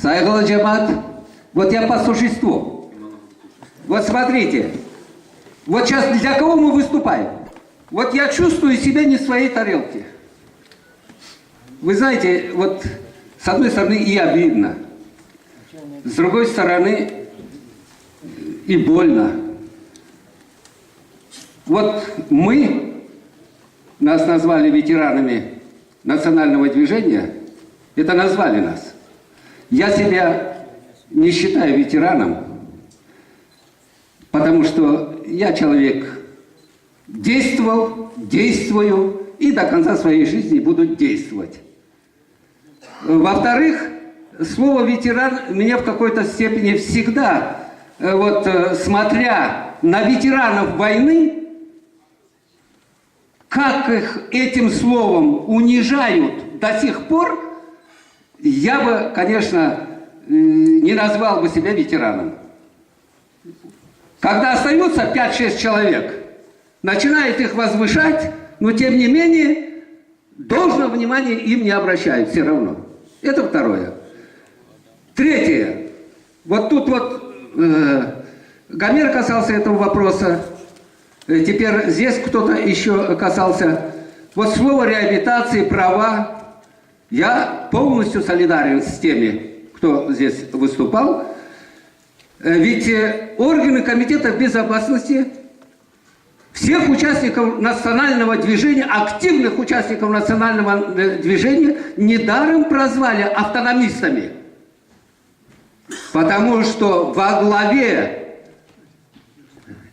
Сайгала Джамат, вот я по существу. Вот смотрите, вот сейчас для кого мы выступаем? Вот я чувствую себя не в своей тарелке. Вы знаете, вот с одной стороны и обидно, с другой стороны и больно. Вот мы, нас назвали ветеранами национального движения, это назвали нас. Я себя не считаю ветераном, потому что я человек действовал, действую и до конца своей жизни буду действовать. Во-вторых, слово «ветеран» меня в какой-то степени всегда, вот смотря на ветеранов войны, как их этим словом унижают до сих пор, я бы, конечно, не назвал бы себя ветераном. Когда остается 5-6 человек, начинает их возвышать, но тем не менее должного внимания им не обращают все равно. Это второе. Третье. Вот тут вот Гомер касался этого вопроса. Теперь здесь кто-то еще касался. Вот слово реабилитации, права. Я полностью солидарен с теми, кто здесь выступал. Ведь органы Комитета безопасности всех участников национального движения, активных участников национального движения, недаром прозвали автономистами. Потому что во главе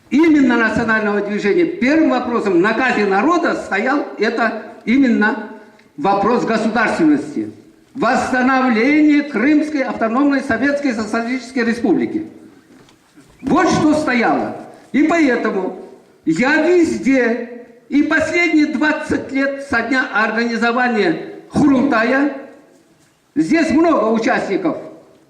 именно национального движения первым вопросом на казни народа стоял это именно вопрос государственности. Восстановление Крымской автономной Советской Социалистической Республики. Вот что стояло. И поэтому я везде, и последние 20 лет со дня организования Хурултая, здесь много участников,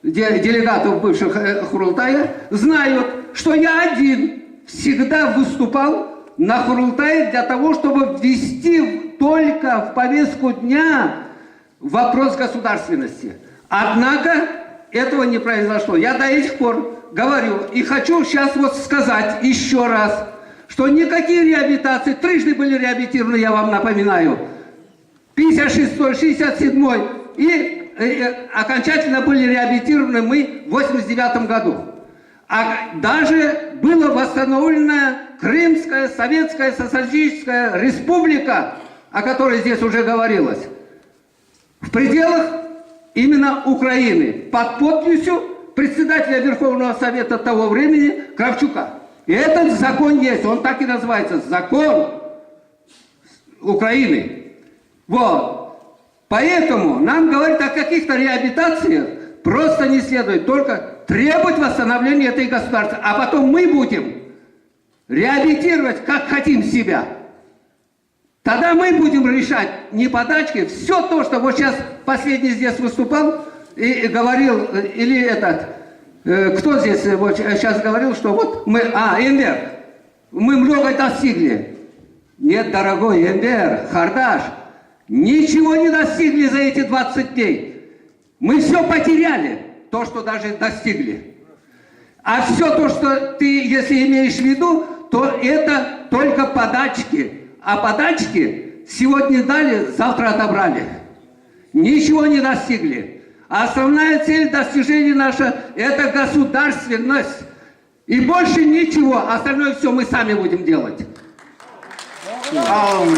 делегатов бывших Хурултая, знают, что я один всегда выступал на Хурултае для того, чтобы ввести только в повестку дня вопрос государственности. Однако этого не произошло. Я до сих пор говорю и хочу сейчас вот сказать еще раз, что никакие реабилитации, трижды были реабилитированы, я вам напоминаю, 56-й, 67-й, и окончательно были реабилитированы мы в 89 году. А даже была восстановлена Крымская Советская Социалистическая Республика, о которой здесь уже говорилось, в пределах именно Украины, под подписью председателя Верховного Совета того времени Кравчука. И этот закон есть, он так и называется, закон Украины. Вот. Поэтому нам говорить о каких-то реабилитациях просто не следует, только требовать восстановления этой государства, а потом мы будем реабилитировать, как хотим себя. Тогда мы будем решать не подачки, все то, что вот сейчас последний здесь выступал и говорил, или этот, кто здесь вот сейчас говорил, что вот мы, Энвер, мы много достигли. Нет, дорогой Энвер, Хардаш, ничего не достигли за эти 20 дней. Мы все потеряли, то, что даже достигли. А все то, что ты, если имеешь в виду, то это только подачки. А подачки сегодня дали, завтра отобрали. Ничего не достигли. А основная цель достижения наша – это государственность. И больше ничего. Остальное все мы сами будем делать.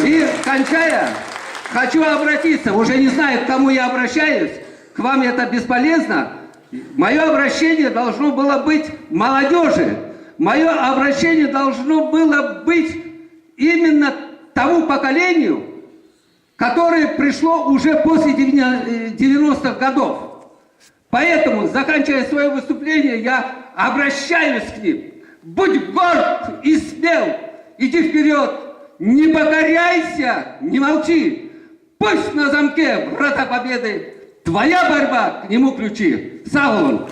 И, кончая, хочу обратиться. Уже не знаю, к кому я обращаюсь. К вам это бесполезно. Мое обращение должно было быть молодежи. Мое обращение должно было быть именно тому поколению, которое пришло уже после 90-х годов. Поэтому, заканчивая свое выступление, я обращаюсь к ним. Будь горд и смел, иди вперед, не покоряйся, не молчи. Пусть на замке врата победы, твоя борьба, к нему ключи. Салон.